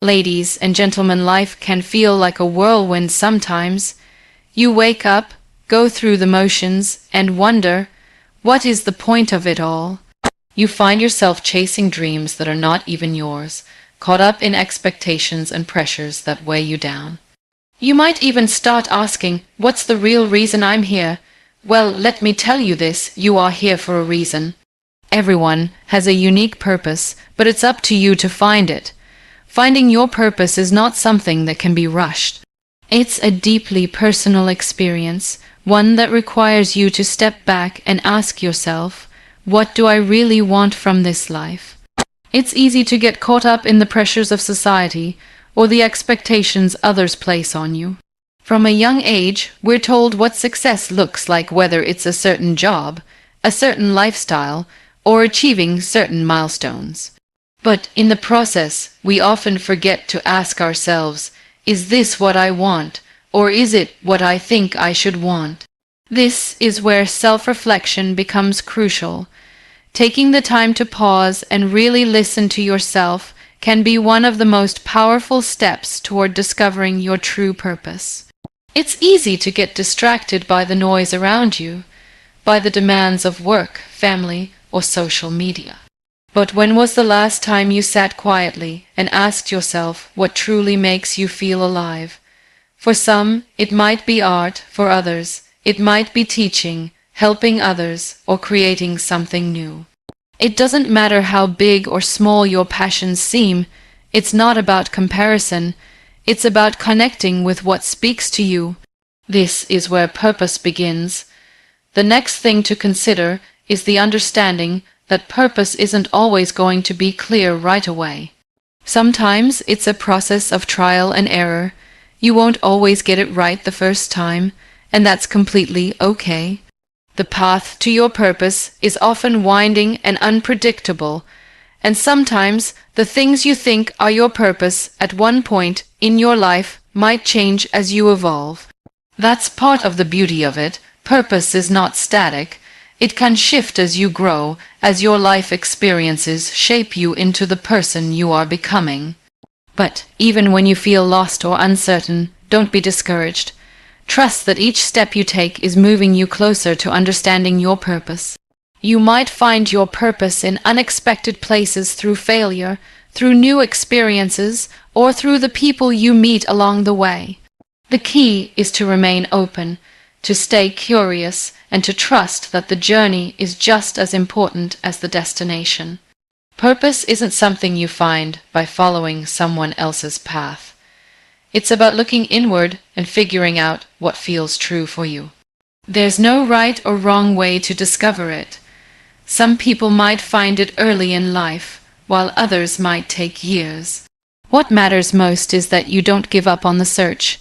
Ladies and gentlemen, life can feel like a whirlwind sometimes. You wake up, go through the motions, and wonder, what is the point of it all? You find yourself chasing dreams that are not even yours, caught up in expectations and pressures that weigh you down. You might even start asking, what's the real reason I'm here? Well, let me tell you this, you are here for a reason. Everyone has a unique purpose, but it's up to you to find it. Finding your purpose is not something that can be rushed. It's a deeply personal experience, one that requires you to step back and ask yourself, what do I really want from this life? It's easy to get caught up in the pressures of society or the expectations others place on you. From a young age, we're told what success looks like, whether it's a certain job, a certain lifestyle, or achieving certain milestones. But in the process, we often forget to ask ourselves, is this what I want, or is it what I think I should want? This is where self-reflection becomes crucial. Taking the time to pause and really listen to yourself can be one of the most powerful steps toward discovering your true purpose. It's easy to get distracted by the noise around you, by the demands of work, family, or social media. But when was the last time you sat quietly and asked yourself what truly makes you feel alive? For some, it might be art; for others, it might be teaching, helping others, or creating something new. It doesn't matter how big or small your passions seem. It's not about comparison. It's about connecting with what speaks to you. This is where purpose begins. The next thing to consider is the understanding that purpose isn't always going to be clear right away. Sometimes it's a process of trial and error. You won't always get it right the first time, and that's completely okay. The path to your purpose is often winding and unpredictable, and sometimes the things you think are your purpose at one point in your life might change as you evolve. That's part of the beauty of it. Purpose is not static. It can shift as you grow, as your life experiences shape you into the person you are becoming. But even when you feel lost or uncertain, don't be discouraged. Trust that each step you take is moving you closer to understanding your purpose. You might find your purpose in unexpected places, through failure, through new experiences, or through the people you meet along the way. The key is to remain open, to stay curious, and to trust that the journey is just as important as the destination. Purpose isn't something you find by following someone else's path. It's about looking inward and figuring out what feels true for you. There's no right or wrong way to discover it. Some people might find it early in life, while others might take years. What matters most is that you don't give up on the search.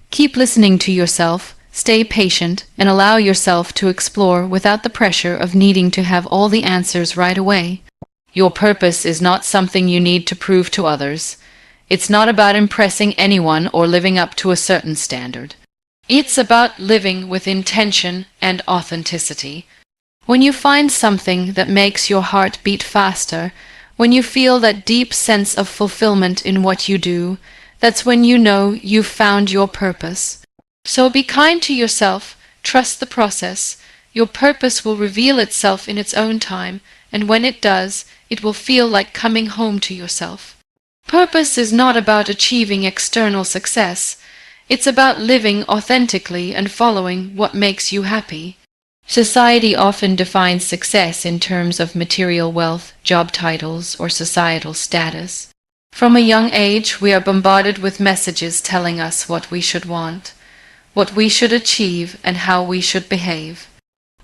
Keep listening to yourself, stay patient, and allow yourself to explore without the pressure of needing to have all the answers right away. Your purpose is not something you need to prove to others. It's not about impressing anyone or living up to a certain standard. It's about living with intention and authenticity. When you find something that makes your heart beat faster, when you feel that deep sense of fulfillment in what you do, that's when you know you've found your purpose. So be kind to yourself, trust the process. Your purpose will reveal itself in its own time, and when it does, it will feel like coming home to yourself. Purpose is not about achieving external success. It's about living authentically and following what makes you happy. Society often defines success in terms of material wealth, job titles, or societal status. From a young age, we are bombarded with messages telling us what we should want, what we should achieve, and how we should behave.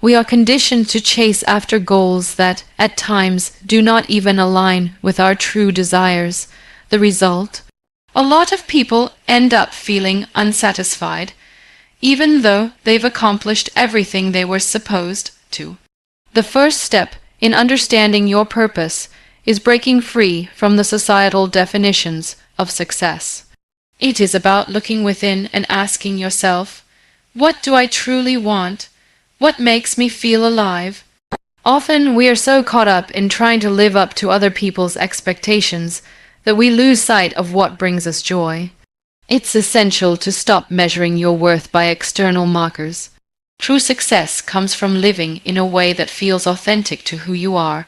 We are conditioned to chase after goals that, at times, do not even align with our true desires. The result? A lot of people end up feeling unsatisfied, even though they've accomplished everything they were supposed to. The first step in understanding your purpose is breaking free from the societal definitions of success. It is about looking within and asking yourself, what do I truly want? What makes me feel alive? Often we are so caught up in trying to live up to other people's expectations that we lose sight of what brings us joy. It's essential to stop measuring your worth by external markers. True success comes from living in a way that feels authentic to who you are,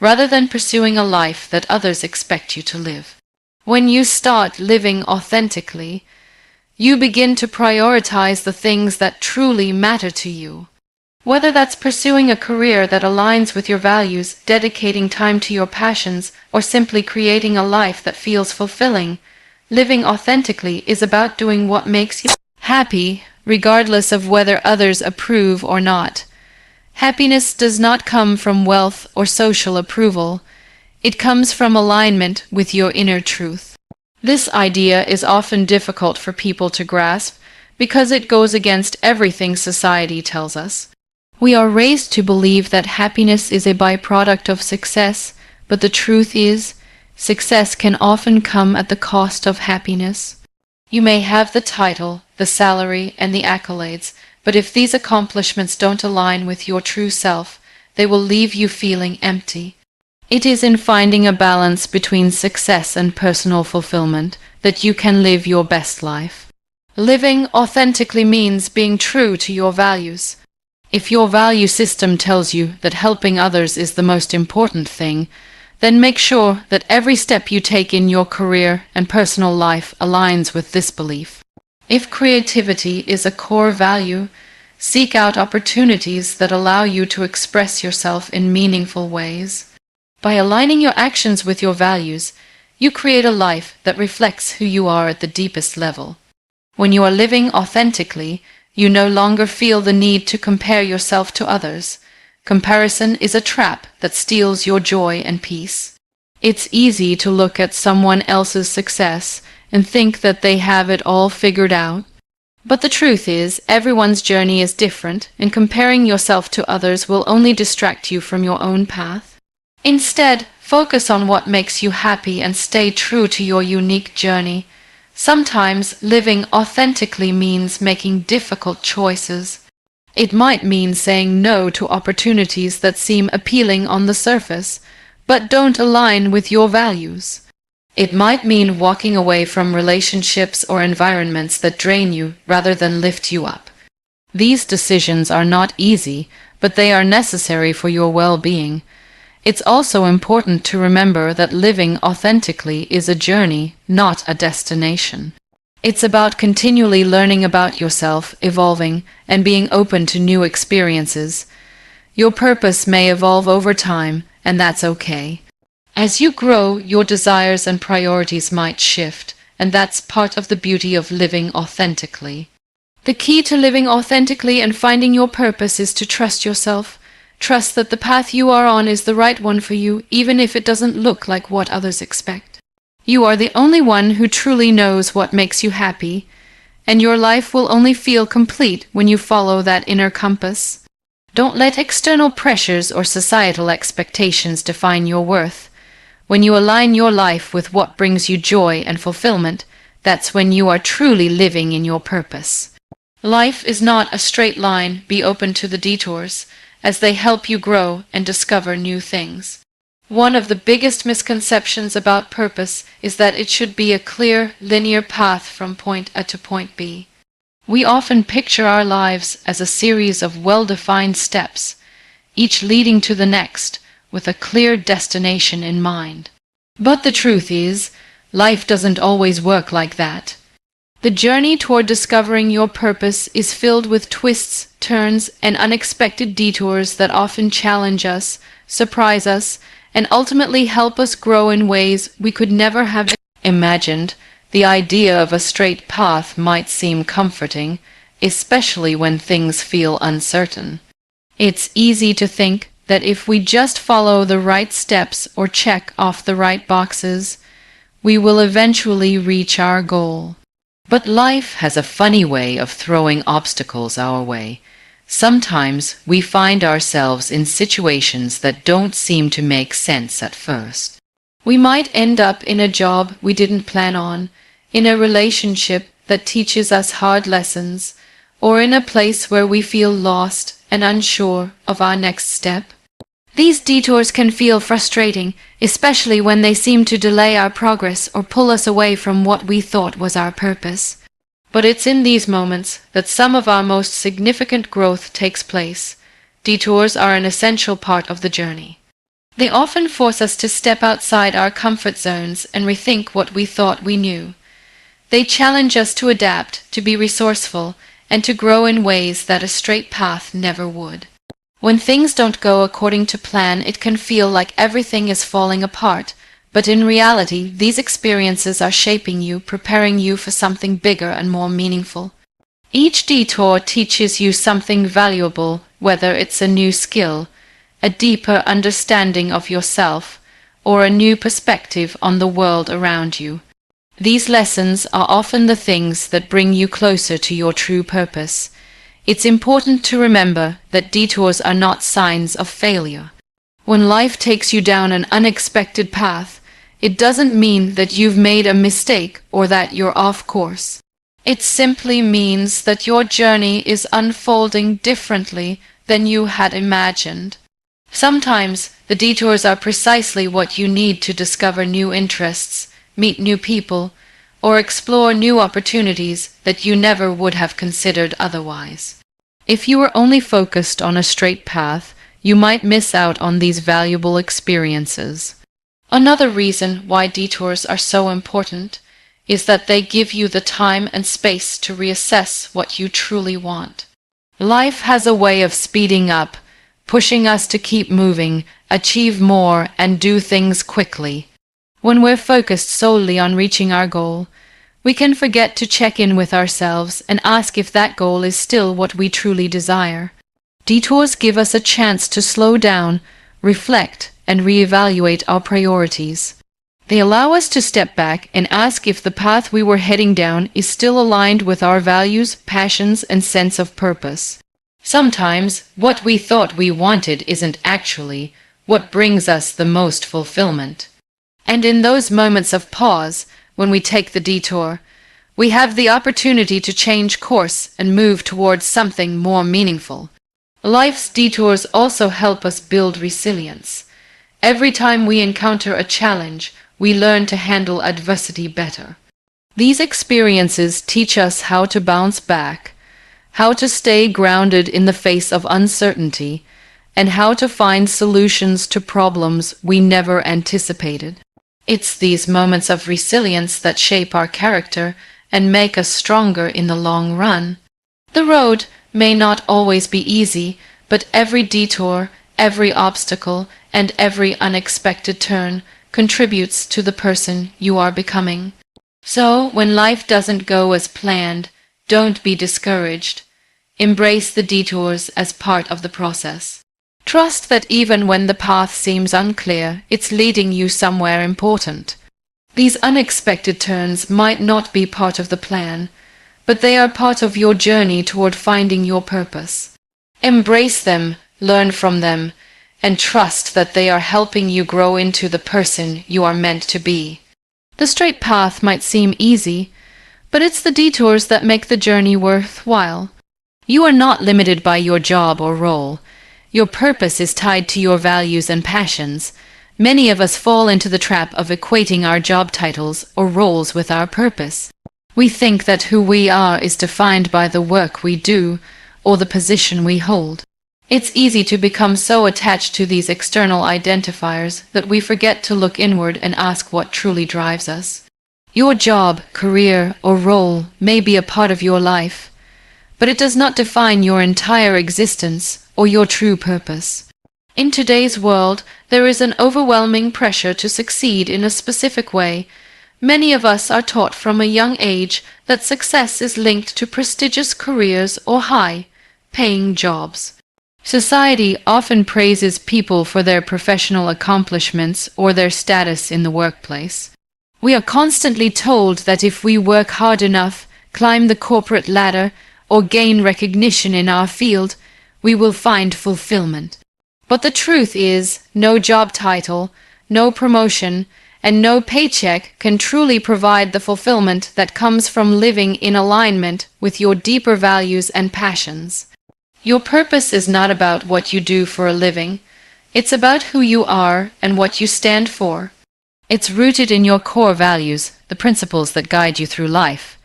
rather than pursuing a life that others expect you to live. When you start living authentically, you begin to prioritize the things that truly matter to you. Whether that's pursuing a career that aligns with your values, dedicating time to your passions, or simply creating a life that feels fulfilling, living authentically is about doing what makes you happy, regardless of whether others approve or not. Happiness does not come from wealth or social approval. It comes from alignment with your inner truth. This idea is often difficult for people to grasp because it goes against everything society tells us. We are raised to believe that happiness is a byproduct of success, but the truth is, success can often come at the cost of happiness. You may have the title, the salary, and the accolades, but if these accomplishments don't align with your true self, they will leave you feeling empty. It is in finding a balance between success and personal fulfillment that you can live your best life. Living authentically means being true to your values. If your value system tells you that helping others is the most important thing, then make sure that every step you take in your career and personal life aligns with this belief. If creativity is a core value, seek out opportunities that allow you to express yourself in meaningful ways. By aligning your actions with your values, you create a life that reflects who you are at the deepest level. When you are living authentically, you no longer feel the need to compare yourself to others. Comparison is a trap that steals your joy and peace. It's easy to look at someone else's success and think that they have it all figured out. But the truth is, everyone's journey is different, and comparing yourself to others will only distract you from your own path. Instead, focus on what makes you happy and stay true to your unique journey. Sometimes living authentically means making difficult choices. It might mean saying no to opportunities that seem appealing on the surface, but don't align with your values. It might mean walking away from relationships or environments that drain you rather than lift you up. These decisions are not easy, but they are necessary for your well-being. It's also important to remember that living authentically is a journey, not a destination. It's about continually learning about yourself, evolving, and being open to new experiences. Your purpose may evolve over time, and that's okay. As you grow, your desires and priorities might shift, and that's part of the beauty of living authentically. The key to living authentically and finding your purpose is to trust yourself. Trust that the path you are on is the right one for you, even if it doesn't look like what others expect. You are the only one who truly knows what makes you happy, and your life will only feel complete when you follow that inner compass. Don't let external pressures or societal expectations define your worth. When you align your life with what brings you joy and fulfillment, that's when you are truly living in your purpose. Life is not a straight line. Be open to the detours, as they help you grow and discover new things. One of the biggest misconceptions about purpose is that it should be a clear, linear path from point A to point B. We often picture our lives as a series of well-defined steps, each leading to the next, with a clear destination in mind. But the truth is, life doesn't always work like that. The journey toward discovering your purpose is filled with twists, turns, and unexpected detours that often challenge us, surprise us, and ultimately help us grow in ways we could never have imagined. The idea of a straight path might seem comforting, especially when things feel uncertain. It's easy to think that if we just follow the right steps or check off the right boxes, we will eventually reach our goal. But life has a funny way of throwing obstacles our way. Sometimes we find ourselves in situations that don't seem to make sense at first. We might end up in a job we didn't plan on, in a relationship that teaches us hard lessons, or in a place where we feel lost and unsure of our next step. These detours can feel frustrating, especially when they seem to delay our progress or pull us away from what we thought was our purpose. But it's in these moments that some of our most significant growth takes place. Detours are an essential part of the journey. They often force us to step outside our comfort zones and rethink what we thought we knew. They challenge us to adapt, to be resourceful, and to grow in ways that a straight path never would. When things don't go according to plan, it can feel like everything is falling apart, but in reality, these experiences are shaping you, preparing you for something bigger and more meaningful. Each detour teaches you something valuable, whether it's a new skill, a deeper understanding of yourself, or a new perspective on the world around you. These lessons are often the things that bring you closer to your true purpose. It's important to remember that detours are not signs of failure. When life takes you down an unexpected path, it doesn't mean that you've made a mistake or that you're off course. It simply means that your journey is unfolding differently than you had imagined. Sometimes the detours are precisely what you need to discover new interests, meet new people, or explore new opportunities that you never would have considered otherwise. If you were only focused on a straight path, you might miss out on these valuable experiences. Another reason why detours are so important is that they give you the time and space to reassess what you truly want. Life has a way of speeding up, pushing us to keep moving, achieve more, and do things quickly. When we're focused solely on reaching our goal, we can forget to check in with ourselves and ask if that goal is still what we truly desire. Detours give us a chance to slow down, reflect, and reevaluate our priorities. They allow us to step back and ask if the path we were heading down is still aligned with our values, passions, and sense of purpose. Sometimes, what we thought we wanted isn't actually what brings us the most fulfillment. And in those moments of pause, when we take the detour, we have the opportunity to change course and move towards something more meaningful. Life's detours also help us build resilience. Every time we encounter a challenge, we learn to handle adversity better. These experiences teach us how to bounce back, how to stay grounded in the face of uncertainty, and how to find solutions to problems we never anticipated. It's these moments of resilience that shape our character and make us stronger in the long run. The road may not always be easy, but every detour, every obstacle, and every unexpected turn contributes to the person you are becoming. So, when life doesn't go as planned, don't be discouraged. Embrace the detours as part of the process. Trust that even when the path seems unclear, it's leading you somewhere important. These unexpected turns might not be part of the plan, but they are part of your journey toward finding your purpose. Embrace them, learn from them, and trust that they are helping you grow into the person you are meant to be. The straight path might seem easy, but it's the detours that make the journey worthwhile. You are not limited by your job or role. Your purpose is tied to your values and passions. Many of us fall into the trap of equating our job titles or roles with our purpose. We think that who we are is defined by the work we do or the position we hold. It's easy to become so attached to these external identifiers that we forget to look inward and ask what truly drives us. Your job, career, or role may be a part of your life, but it does not define your entire existence or your true purpose. In today's world, there is an overwhelming pressure to succeed in a specific way. Many of us are taught from a young age that success is linked to prestigious careers or high-paying jobs. Society often praises people for their professional accomplishments or their status in the workplace. We are constantly told that if we work hard enough, climb the corporate ladder, or gain recognition in our field, we will find fulfillment. But the truth is, no job title, no promotion, and no paycheck can truly provide the fulfillment that comes from living in alignment with your deeper values and passions. Your purpose is not about what you do for a living. It's about who you are and what you stand for. It's rooted in your core values, the principles that guide you through life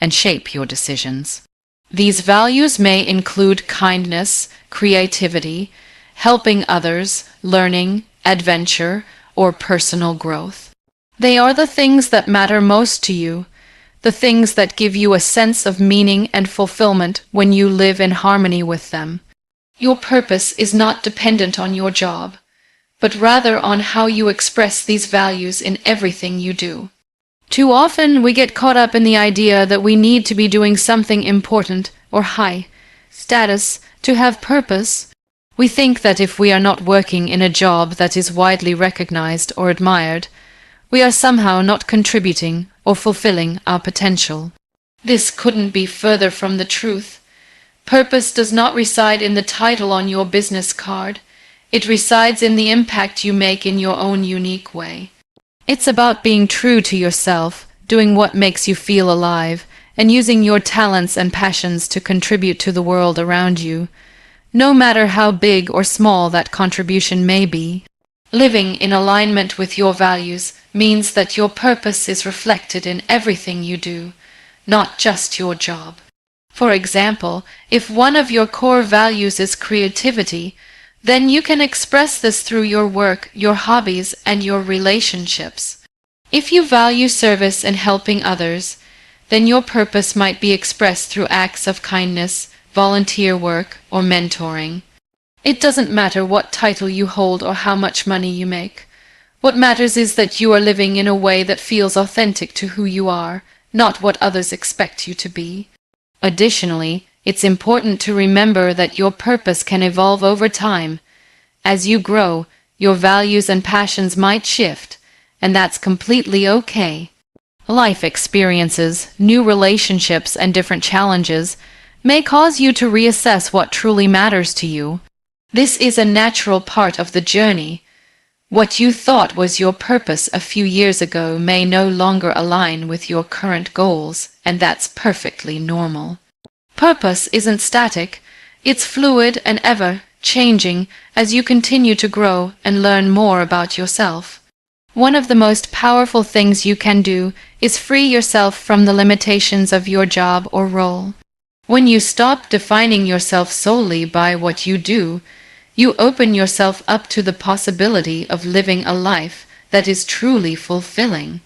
and shape your decisions. These values may include kindness, creativity, helping others, learning, adventure, or personal growth. They are the things that matter most to you, the things that give you a sense of meaning and fulfillment when you live in harmony with them. Your purpose is not dependent on your job, but rather on how you express these values in everything you do. Too often we get caught up in the idea that we need to be doing something important or high status to have purpose. We think that if we are not working in a job that is widely recognized or admired, we are somehow not contributing or fulfilling our potential. This couldn't be further from the truth. Purpose does not reside in the title on your business card. It resides in the impact you make in your own unique way. It's about being true to yourself, doing what makes you feel alive, and using your talents and passions to contribute to the world around you, no matter how big or small that contribution may be. Living in alignment with your values means that your purpose is reflected in everything you do, not just your job. For example, if one of your core values is creativity, then you can express this through your work, your hobbies, and your relationships. If you value service and helping others, then your purpose might be expressed through acts of kindness, volunteer work, or mentoring. It doesn't matter what title you hold or how much money you make. What matters is that you are living in a way that feels authentic to who you are, not what others expect you to be. Additionally, it's important to remember that your purpose can evolve over time. As you grow, your values and passions might shift, and that's completely okay. Life experiences, new relationships, and different challenges may cause you to reassess what truly matters to you. This is a natural part of the journey. What you thought was your purpose a few years ago may no longer align with your current goals, and that's perfectly normal. Purpose isn't static, it's fluid and ever-changing as you continue to grow and learn more about yourself. One of the most powerful things you can do is free yourself from the limitations of your job or role. When you stop defining yourself solely by what you do, you open yourself up to the possibility of living a life that is truly fulfilling.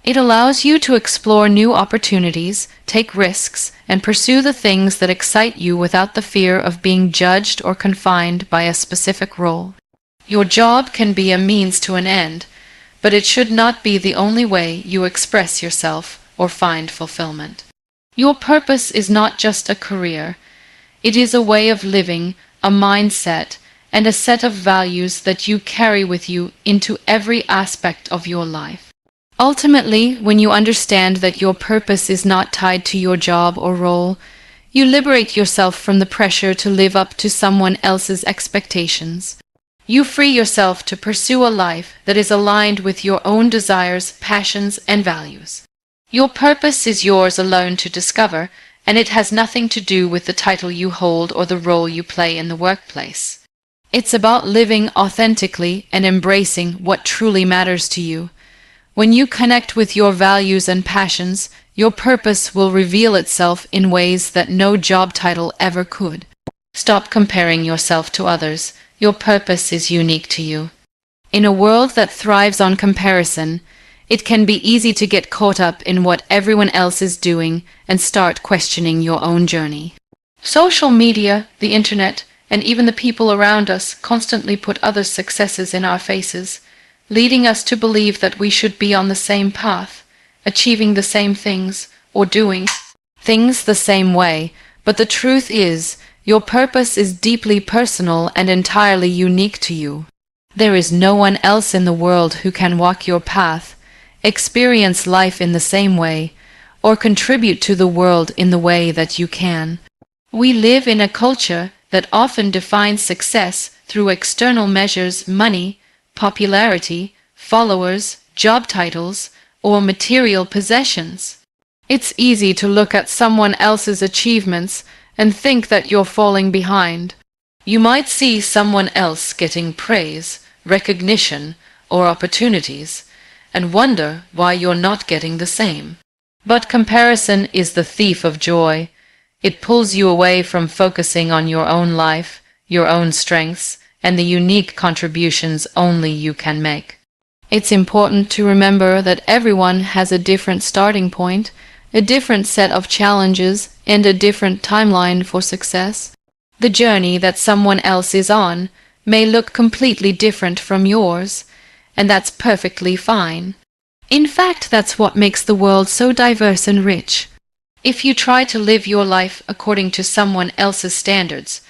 It allows you to explore new opportunities, take risks, and pursue the things that excite you without the fear of being judged or confined by a specific role. Your job can be a means to an end, but it should not be the only way you express yourself or find fulfillment. Your purpose is not just a career. It is a way of living, a mindset, and a set of values that you carry with you into every aspect of your life. Ultimately, when you understand that your purpose is not tied to your job or role, you liberate yourself from the pressure to live up to someone else's expectations. You free yourself to pursue a life that is aligned with your own desires, passions, and values. Your purpose is yours alone to discover, and it has nothing to do with the title you hold or the role you play in the workplace. It's about living authentically and embracing what truly matters to you. When you connect with your values and passions, your purpose will reveal itself in ways that no job title ever could. Stop comparing yourself to others. Your purpose is unique to you. In a world that thrives on comparison, it can be easy to get caught up in what everyone else is doing and start questioning your own journey. Social media, the internet, and even the people around us constantly put others' successes in our faces, leading us to believe that we should be on the same path, achieving the same things, or doing things the same way. But the truth is, your purpose is deeply personal and entirely unique to you. There is no one else in the world who can walk your path, experience life in the same way, or contribute to the world in the way that you can. We live in a culture that often defines success through external measures: money, popularity, followers, job titles, or material possessions. It's easy to look at someone else's achievements and think that you're falling behind. You might see someone else getting praise, recognition, or opportunities, and wonder why you're not getting the same. But comparison is the thief of joy. It pulls you away from focusing on your own life, your own strengths, and the unique contributions only you can make. It's important to remember that everyone has a different starting point, a different set of challenges, and a different timeline for success. The journey that someone else is on may look completely different from yours, and that's perfectly fine. In fact, that's what makes the world so diverse and rich. If you try to live your life according to someone else's standards,